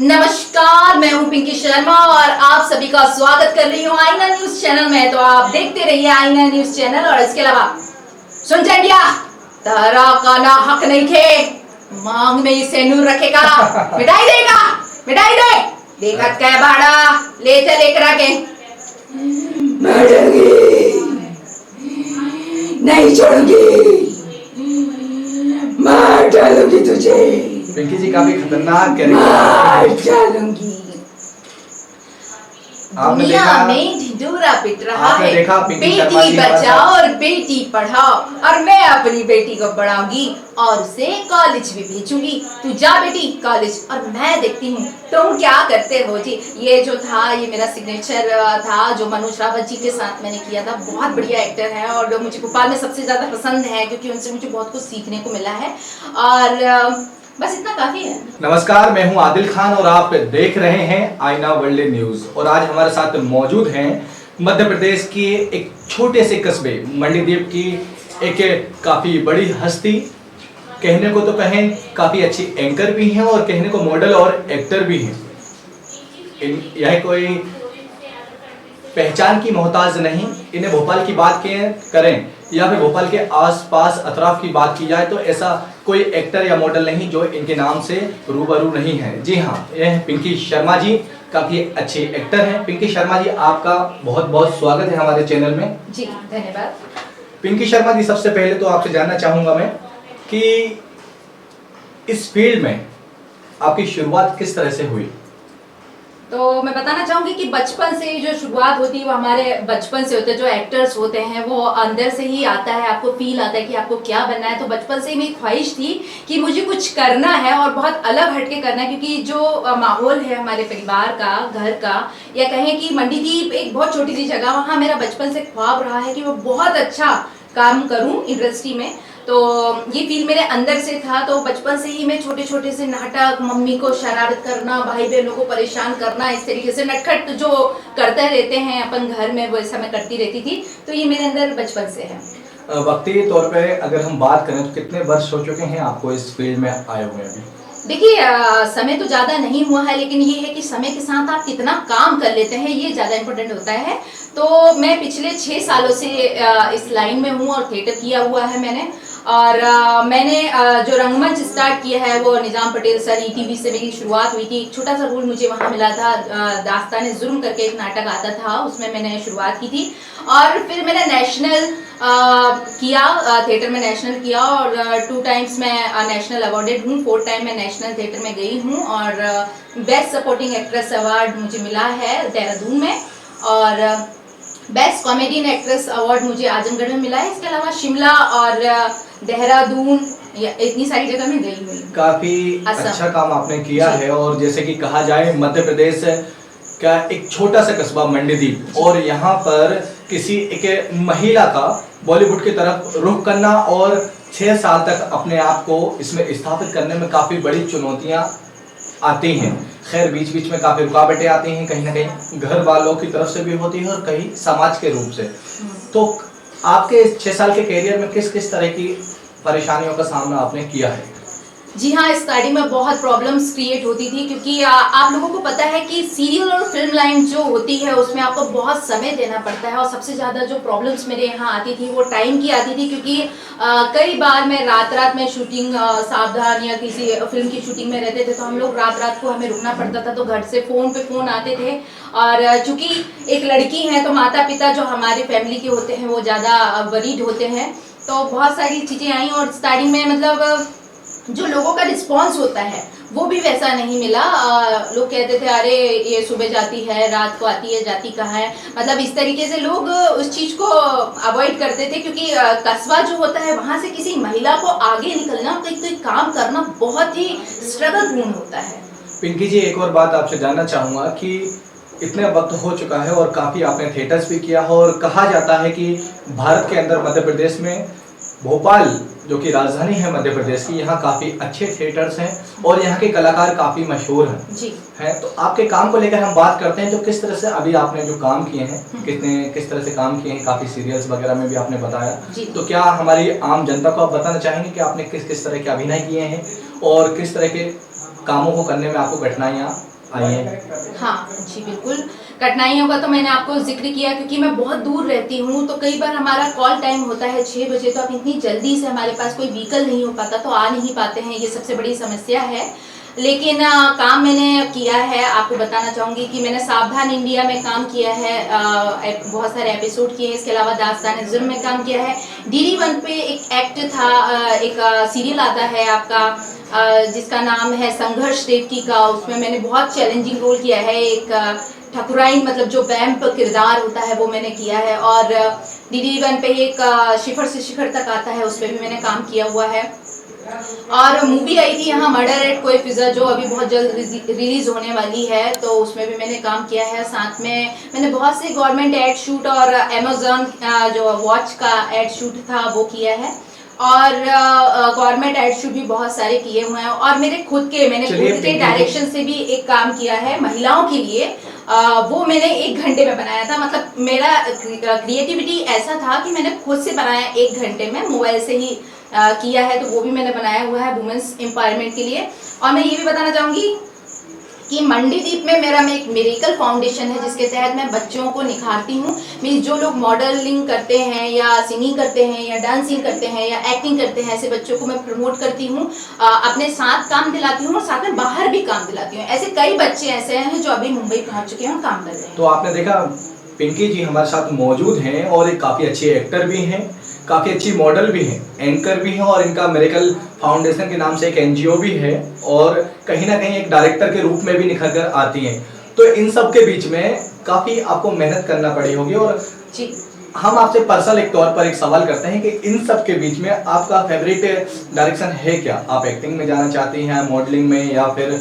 नमस्कार, मैं हूं पिंकी शर्मा और आप सभी का स्वागत कर रही हूं आईना न्यूज चैनल में। तो आप देखते रहिए आईना न्यूज चैनल। और इसके अलावा सुन इंडिया तारा का ना हक नहीं थे, मांग में इसे नूर रखेगा, मिटाई देगा, मिटाई दे देखत के बाड़ा ले चले करा के नहीं छोड़ूंगी, मार डालूंगी तुझे। पिंकी जी काफी खतरनाक चलूंगी। दुनिया में ढिंढोरा पिट रहा है, बेटी बचाओ और बेटी पढ़ाओ, और मैं अपनी बेटी को पढ़ाऊंगी और उसे कॉलेज भी भेजूंगी। तू जा बेटी कॉलेज, और मैं देखती हूँ तुम क्या करते हो जी। ये जो था, ये मेरा सिग्नेचर था जो मनोज रावत जी के साथ मैंने किया था। बहुत बढ़िया एक्टर है और मुझे भोपाल में सबसे ज्यादा पसंद है क्योंकि उनसे मुझे बहुत कुछ सीखने को मिला है। और बस इतना काफी है। नमस्कार, मैं हूं आदिल खान और आप देख रहे हैं आईना वर्ल्ड न्यूज। और आज हमारे साथ मौजूद हैं मध्य प्रदेश के एक छोटे से कस्बे मंडीदीप की एक काफी बड़ी हस्ती, कहने को तो कहें काफी अच्छी एंकर भी हैं और कहने को मॉडल और एक्टर भी हैं। यह कोई पहचान की मोहताज नहीं। इन्हें भोपाल की बात करें या फिर भोपाल के आसपास अतराफ की बात की जाए तो ऐसा कोई एक्टर या मॉडल नहीं जो इनके नाम से रूबरू नहीं है। जी हाँ, यह है पिंकी शर्मा जी, काफी अच्छे एक्टर हैं। पिंकी शर्मा जी, आपका बहुत बहुत स्वागत है हमारे चैनल में। जी धन्यवाद। पिंकी शर्मा जी, सबसे पहले तो आपसे जानना चाहूंगा मैं कि इस फील्ड में आपकी शुरुआत किस तरह से हुई। तो मैं बताना चाहूंगी कि बचपन से जो शुरुआत होती है वो हमारे बचपन से होते हैं। जो एक्टर्स होते हैं वो अंदर से ही आता है, आपको फील आता है कि आपको क्या बनना है। तो बचपन से ही मेरी ख्वाहिश थी कि मुझे कुछ करना है और बहुत अलग हटके करना है, क्योंकि जो माहौल है हमारे परिवार का, घर का, या कहें कि मंडीदीप एक बहुत छोटी सी जगह, वहाँ मेरा बचपन से ख्वाब रहा है कि मैं बहुत अच्छा काम करूँ इंडस्ट्री में। तो ये फील मेरे अंदर से था। तो बचपन से ही मैं छोटे छोटे से नाटक, मम्मी को शरारत करना, भाई बहनों को परेशान करना, इस तरीके से नटखट जो करते रहते हैं अपन घर में, वैसा मैं करती रहती थी। तो ये मेरे अंदर बचपन से है। वक्ती तौर पे अगर हम बात करें तो कितने वर्ष हो चुके हैं आपको इस फील्ड में आए हुए अभी? देखिए, समय तो ज़्यादा नहीं हुआ है, लेकिन ये है कि समय के साथ आप कितना काम कर लेते हैं ये ज़्यादा इम्पोर्टेंट होता है। तो मैं पिछले 6 सालों से इस लाइन में हूँ और थिएटर किया हुआ है मैंने। और मैंने जो रंगमंच स्टार्ट किया है वो निजाम पटेल सर ईटीवी से मेरी शुरुआत हुई थी। एक छोटा सा रोल मुझे वहाँ मिला था, दास्तान जुर्म करके एक नाटक आता था, उसमें मैंने शुरुआत की थी। और फिर मैंने नेशनल किया, थिएटर में नेशनल किया और 2 टाइम्स मैं नेशनल अवार्डेड हूँ। 4th टाइम मैं नेशनल थिएटर में गई हूँ और बेस्ट सपोर्टिंग एक्ट्रेस अवार्ड मुझे मिला है देहरादून में, और बेस्ट कॉमेडियन एक्ट्रेस अवार्ड मुझे आजमगढ़ में मिला है। इसके अलावा शिमला और देहरादून, इतनी सारी जगह में गई हुई। काफी अच्छा काम आपने किया है। और जैसे कि कहा जाए मध्य प्रदेश का एक छोटा सा कस्बा मंडीदीप, और यहाँ पर किसी एक महिला का बॉलीवुड की तरफ रुख करना और 6 साल तक अपने आप को इसमें स्थापित करने में काफी बड़ी चुनौतियां आती हैं। खैर, बीच बीच में काफी रुकावटें आती हैं, कहीं ना कहीं घर वालों की तरफ से भी होती है और कहीं समाज के रूप से। तो आपके इस 6 साल के कैरियर में किस किस तरह की परेशानियों का सामना आपने किया है? जी हाँ, स्टार्टिंग में बहुत प्रॉब्लम्स क्रिएट होती थी, क्योंकि आप लोगों को पता है कि सीरियल और फिल्म लाइन जो होती है उसमें आपको बहुत समय देना पड़ता है। और सबसे ज़्यादा जो प्रॉब्लम्स मेरे यहाँ आती थी वो टाइम की आती थी, क्योंकि कई बार मैं रात में शूटिंग, सावधान या किसी फिल्म की शूटिंग में रहते थे तो हम लोग रात को हमें रुकना पड़ता था। तो घर से फ़ोन पे फ़ोन आते थे, और चूँकि एक लड़की है तो माता पिता जो हमारे फैमिली के होते हैं वो ज़्यादा वरीड होते हैं। तो बहुत सारी चीज़ें आई और स्टार्टिंग में मतलब जो लोगों का रिस्पॉन्स होता है वो भी वैसा नहीं मिला। लोग कहते थे अरे ये सुबह जाती है, रात को आती है, जाती कहाँ है, मतलब इस तरीके से लोग उस चीज़ को अवॉइड करते थे। क्योंकि कस्बा जो होता है वहाँ से किसी महिला को आगे निकलना, तो एक काम करना बहुत ही स्ट्रगल पूर्ण होता है। पिंकी जी, एक और बात आपसे जानना चाहूँगा कि इतने वक्त हो चुका है और काफ़ी आपने थिएटर्स भी किया है, और कहा जाता है कि भारत के अंदर मध्य प्रदेश में भोपाल जो कि राजधानी है मध्य प्रदेश की, यहाँ काफ़ी अच्छे थिएटर्स हैं और यहाँ के कलाकार काफ़ी मशहूर हैं जी हैं। तो आपके काम को लेकर हम बात करते हैं, तो किस तरह से अभी आपने जो काम किए हैं, किस तरह से काम किए हैं, काफ़ी सीरियल्स वगैरह में भी आपने बताया। तो क्या हमारी आम जनता को आप बताना चाहेंगे कि आपने किस किस तरह के अभिनय किए हैं और किस तरह के कामों को करने में आपको कठिनाइयाँ आइए। हाँ जी बिल्कुल, कठिनाइयों का तो मैंने आपको ज़िक्र किया, क्योंकि मैं बहुत दूर रहती हूँ, तो कई बार हमारा कॉल टाइम होता है 6 बजे, तो अब इतनी जल्दी से हमारे पास कोई व्हीकल नहीं हो पाता, तो आ नहीं पाते हैं, ये सबसे बड़ी समस्या है। लेकिन काम मैंने किया है, आपको बताना चाहूँगी कि मैंने सावधान इंडिया में काम किया है, बहुत सारे एपिसोड किए हैं, इसके अलावा दास्तान-ए-ज़ुल्म में काम किया है। डीडी वन पे एक एक्ट था, एक सीरियल आता है आपका, जिसका नाम है संघर्ष देवकी का, उसमें मैंने बहुत चैलेंजिंग रोल किया है, एक ठकुराइन मतलब जो वैम्प किरदार होता है वो मैंने किया है। और डीडी वन पे एक शिखर से शिखर तक आता है, उस पर भी मैंने काम किया हुआ है। और मूवी आई थी यहाँ मर्डर एट कोएफिजा, जो अभी बहुत जल्द रिलीज होने वाली है, तो उसमें भी मैंने काम किया है। साथ में मैंने बहुत से गवर्नमेंट एड शूट और अमेजोन जो वॉच का एड शूट था वो किया है, और गवर्नमेंट एड शूट भी बहुत सारे किए हुए हैं। और मैंने खुद के डायरेक्शन से भी एक काम किया है महिलाओं के लिए, वो मैंने 1 घंटे में बनाया था। मतलब मेरा क्रिएटिविटी ऐसा था कि मैंने खुद से बनाया 1 घंटे में, मोबाइल से ही किया है, तो वो भी मैंने बनाया हुआ है वुमेन्स एम्पावरमेंट के लिए। और मैं ये भी बताना चाहूँगी कि मंडीदीप में मेरा में एक मिरेकल फाउंडेशन है, जिसके तहत मैं बच्चों को निखारती हूँ। मीन्स जो लोग मॉडलिंग करते हैं या सिंगिंग करते हैं या डांसिंग करते हैं या एक्टिंग करते हैं, ऐसे बच्चों को मैं प्रमोट करती हूँ, अपने साथ काम दिलाती हूँ और साथ में बाहर भी काम दिलाती हूँ। ऐसे कई बच्चे ऐसे हैं जो अभी मुंबई पहुँच चुके हैं और काम कर रहे हैं। तो आपने देखा पिंकी जी हमारे साथ मौजूद हैं, और एक काफ़ी अच्छे एक्टर भी हैं, काफ़ी अच्छी मॉडल भी हैं, एंकर भी हैं, और इनका मिरेकल फाउंडेशन के नाम से एक एनजीओ भी है, और कहीं ना कहीं एक डायरेक्टर के रूप में भी निखर कर आती हैं। तो इन सब के बीच में काफ़ी आपको मेहनत करना पड़ी होगी, और जी हम आपसे पर्सनल एक तौर पर एक सवाल करते हैं कि इन सब के बीच में आपका फेवरेट डायरेक्शन है क्या? आप एक्टिंग में जाना चाहती हैं, मॉडलिंग में, या फिर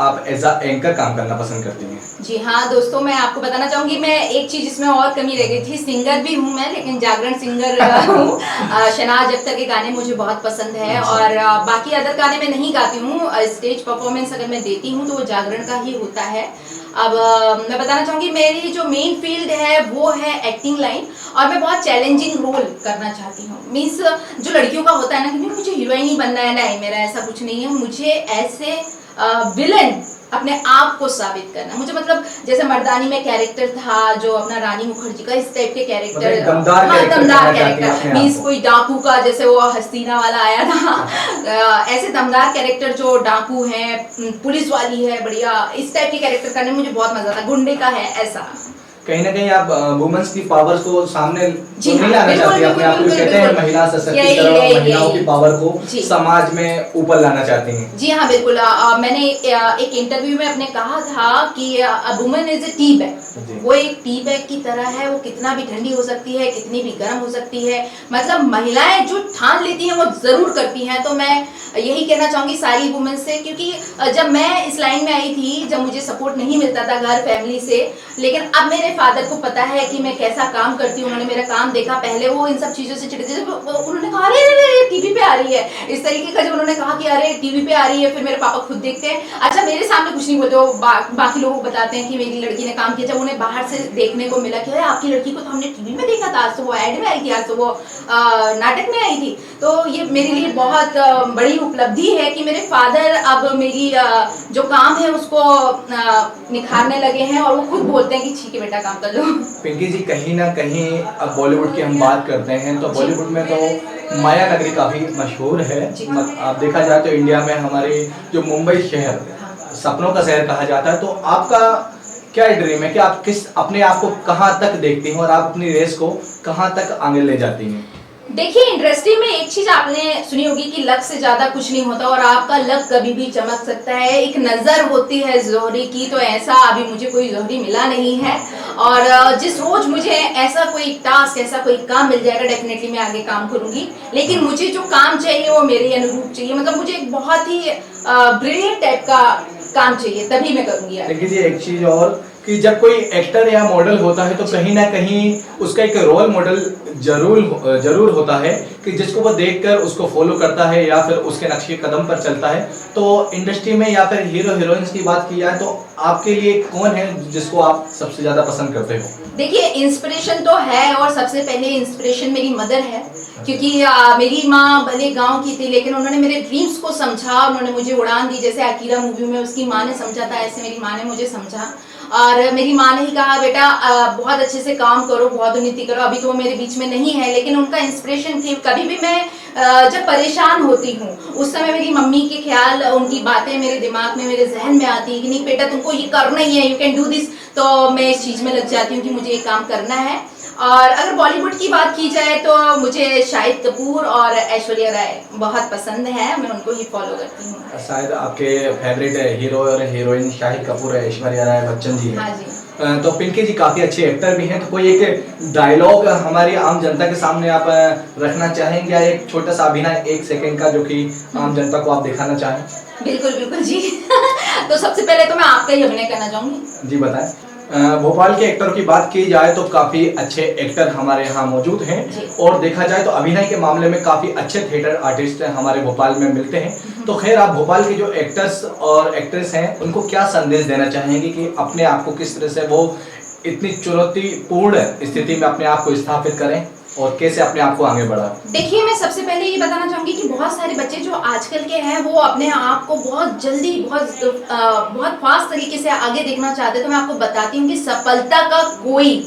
आप एज अ एंकर काम करना पसंद करती हैं? जी हाँ दोस्तों, मैं आपको बताना चाहूँगी, मैं एक चीज़ इसमें और कमी रह गई थी, सिंगर भी हूँ मैं, लेकिन जागरण सिंगर हूँ। शहनाज अख्तर के गाने मुझे बहुत पसंद है, और बाकी अदर गाने मैं नहीं गाती हूँ। स्टेज परफॉर्मेंस अगर मैं देती हूँ तो वो जागरण का ही होता है। अब मैं बताना चाहूँगी, मेरी जो मेन फील्ड है वो है एक्टिंग लाइन, और मैं बहुत चैलेंजिंग रोल करना चाहती हूँ। मीन्स जो लड़कियों का होता है ना कि मुझे हीरोइन ही बनना है, नहीं, मेरा ऐसा कुछ नहीं है। मुझे ऐसे विलन अपने आप को साबित करना, मुझे मतलब जैसे मर्दानी में कैरेक्टर था जो अपना रानी मुखर्जी का, इस टाइप के कैरेक्टर, दमदार कैरेक्टर, मीन्स कोई डाकू का, जैसे वो हसीना वाला आया था, ऐसे दमदार कैरेक्टर जो डाकू है, पुलिस वाली है, बढ़िया, इस टाइप के कैरेक्टर करने में मुझे बहुत मजा आता, गुंडे का है ऐसा। कहीं ना कहीं आप वुमेन्स की पावर्स को सामने जी नहीं लाना चाहती, अपने आप को कहते हैं महिला सशक्तिकरण, महिलाओं की पावर को समाज में ऊपर लाना चाहती हैं। जी हाँ बिल्कुल, मैंने एक इंटरव्यू में अपने कहा था कि women is A tea bag, वो एक टी बैग की तरह है, वो कितना भी ठंडी हो सकती है, कितनी भी गर्म हो सकती है, मतलब महिलाएं जो ठान लेती हैं वो जरूर करती हैं। तो मैं यही कहना चाहूंगी सारी वुमेन से, क्योंकि जब मैं इस लाइन में आई थी, जब मुझे सपोर्ट नहीं मिलता था घर फैमिली से, लेकिन अब मेरे फादर को पता है कि मैं कैसा काम करती हूँ, उन्होंने मेरा काम देखा, पहले वो इन सब चीजों से चिढ़ते थे, उन्होंने कहा अरे टीवी पे आ रही है, इस तरीके का जब उन्होंने कहा कि अरे टीवी पे आ रही है, फिर मेरे पापा खुद देखते हैं, अच्छा मेरे सामने कुछ नहीं बोलते, वो बाकी लोगों को बताते हैं कि मेरी लड़की ने काम किया। जब उन्हें बाहर से देखने को मिला कि अरे आपकी लड़की को तो हमने टीवी में देखा था, आज तो वो एड में आई थी, आज तो वो नाटक में आई थी, तो ये मेरे लिए बहुत बड़ी उपलब्धि है कि मेरे फादर अब मेरी जो काम है उसको निखारने लगे हैं, और वो खुद बोलते हैं कि ठीक है बेटा काम कर लो। पिंकी जी, कहीं ना कहीं अब बॉलीवुड की हम बात करते हैं तो बॉलीवुड में तो माया नगरी काफ़ी मशहूर है। आप देखा जाए तो इंडिया में हमारे जो मुंबई शहर सपनों का शहर कहा जाता है, तो आपका क्या ड्रीम है कि आप किस अपने आप को कहाँ तक देखती हैं, और आप अपनी रेस को कहाँ तक आगे ले जाती हैं? देखिए, इंडस्ट्री में एक चीज आपने सुनी होगी कि लक से ज्यादा कुछ नहीं होता, और आपका लक कभी भी चमक सकता है। एक नजर होती है जोहरी की, तो ऐसा अभी मुझे कोई जोहरी मिला नहीं है, और जिस रोज मुझे ऐसा कोई टास्क, ऐसा कोई काम मिल जाएगा, डेफिनेटली मैं आगे काम करूंगी। लेकिन मुझे जो काम चाहिए वो मेरे अनुरूप चाहिए, मतलब मुझे एक बहुत ही ब्रिलियंट टाइप का काम चाहिए, तभी मैं करूंगी। देखिए जी, एक चीज और कि जब कोई एक्टर या मॉडल होता है तो कहीं ना कहीं उसका एक रोल मॉडल जरूर होता है कि जिसको वो देखकर उसको फॉलो करता है या फिर उसके नक्शे कदम पर चलता है। तो इंडस्ट्री में या फिर हीरो हीरोइंस की बात की जाए तो आपके लिए कौन है जिसको आप सबसे ज्यादा पसंद करते हो? देखिए, इंस्पिरेशन तो है और सबसे पहले इंस्पिरेशन मेरी मदर है, क्योंकि मेरी माँ भले गांव की थी लेकिन उन्होंने मेरे ड्रीम्स को समझा, उन्होंने मुझे उड़ान दी। जैसे अकीरा मूवी में उसकी माँ ने समझा था, ऐसे मेरी माँ ने मुझे समझा। और मेरी माँ ने ही कहा, बेटा बहुत अच्छे से काम करो, बहुत उन्नति करो। अभी तो वो मेरे बीच में नहीं है, लेकिन उनका इंस्पिरेशन थी। कभी भी मैं जब परेशान होती हूँ उस समय मेरी मम्मी के ख्याल, उनकी बातें मेरे दिमाग में, मेरे जहन में आती है कि नहीं बेटा, तुमको ये करना ही है, यू कैन डू दिस। तो मैं इस चीज़ में लग जाती हूँ कि मुझे ये काम करना है। और अगर बॉलीवुड की बात की जाए तो मुझे शाहिद कपूर और ऐश्वर्या राय बहुत पसंद है, मैं उनको ही फॉलो करती हूँ। शायद आपके फेवरेट हीरो और हीरोइन शाहिद कपूर है, ऐश्वर्या राय बच्चन जी है। हाँ जी। तो पिंकी जी काफी अच्छे एक्टर भी हैं, तो कोई एक डायलॉग हमारी आम जनता के सामने आप रखना चाहेंगे या एक छोटा सा अभिनय 1 सेकंड का जो कि आम जनता को आप दिखाना चाहें? बिल्कुल बिल्कुल जी। तो सबसे पहले तो मैं आपका ही अभिनय करना चाहूंगी। जी बताएं। भोपाल के एक्टर की बात की जाए तो काफी अच्छे एक्टर हमारे यहाँ मौजूद हैं और देखा जाए तो अभिनय के मामले में काफी अच्छे थिएटर आर्टिस्ट हमारे भोपाल में मिलते हैं। तो खैर, आप भोपाल के जो एक्टर्स और एक्ट्रेस हैं उनको क्या संदेश देना चाहेंगे कि अपने आप को किस तरह से वो इतनी चुनौतीपूर्ण स्थिति में अपने आप को स्थापित करें और कैसे अपने आप को आगे बढ़ा? देखिए, मैं सबसे पहले ये बताना चाहूंगी कि बहुत सारे बच्चे जो आजकल के हैं वो अपने आप को बहुत जल्दी, बहुत फास्ट तरीके से आगे देखना चाहते हैं। तो मैं आपको बताती हूँ कि सफलता का कोई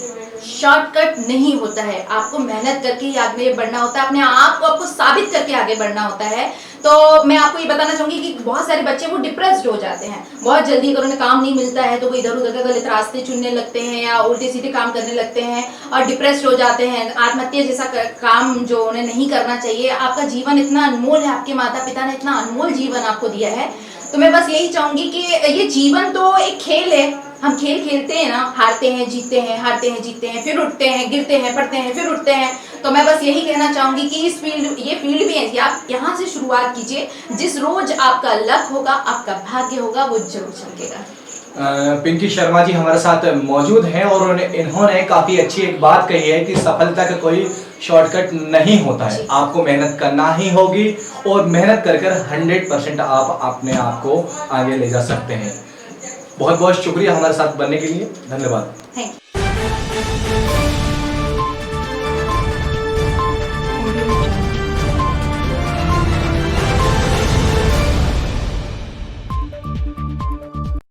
शॉर्टकट नहीं होता है। आपको मेहनत करके ही आगे बढ़ना होता है, अपने आप को आपको साबित करके आगे बढ़ना होता है। तो मैं आपको ये बताना चाहूंगी कि बहुत सारे बच्चे वो डिप्रेस्ड हो जाते हैं बहुत जल्दी। अगर उन्हें काम नहीं मिलता है तो वो इधर उधर का गलत रास्ते चुनने लगते हैं या उल्टे सीधे काम करने लगते हैं और डिप्रेस्ड हो जाते हैं। आत्महत्या जैसा काम जो उन्हें नहीं करना चाहिए। आपका जीवन इतना अनमोल है, आपके माता पिता ने इतना अनमोल जीवन आपको दिया है। तो मैं बस यही चाहूंगी कि ये जीवन तो एक खेल है। हम खेल खेलते हैं ना, हारते हैं जीतते हैं, हारते हैं जीतते हैं, फिर उठते हैं, गिरते हैं, पड़ते हैं, फिर उठते हैं। तो मैं बस यही कहना चाहूंगी कि ये फील्ड भी है कि आप यहाँ से शुरुआत कीजिए। जिस रोज आपका लक होगा, आपका भाग्य होगा, वो जरूर चमकेगा। पिंकी शर्मा जी हमारे साथ मौजूद हैं और इन्होंने काफी अच्छी एक बात कही है कि सफलता का कोई शॉर्टकट नहीं होता है, आपको मेहनत करना ही होगी और मेहनत कर 100% आप अपने आप को आगे ले जा सकते हैं। बहुत बहुत शुक्रिया हमारे साथ बनने के लिए, धन्यवाद। Thank you.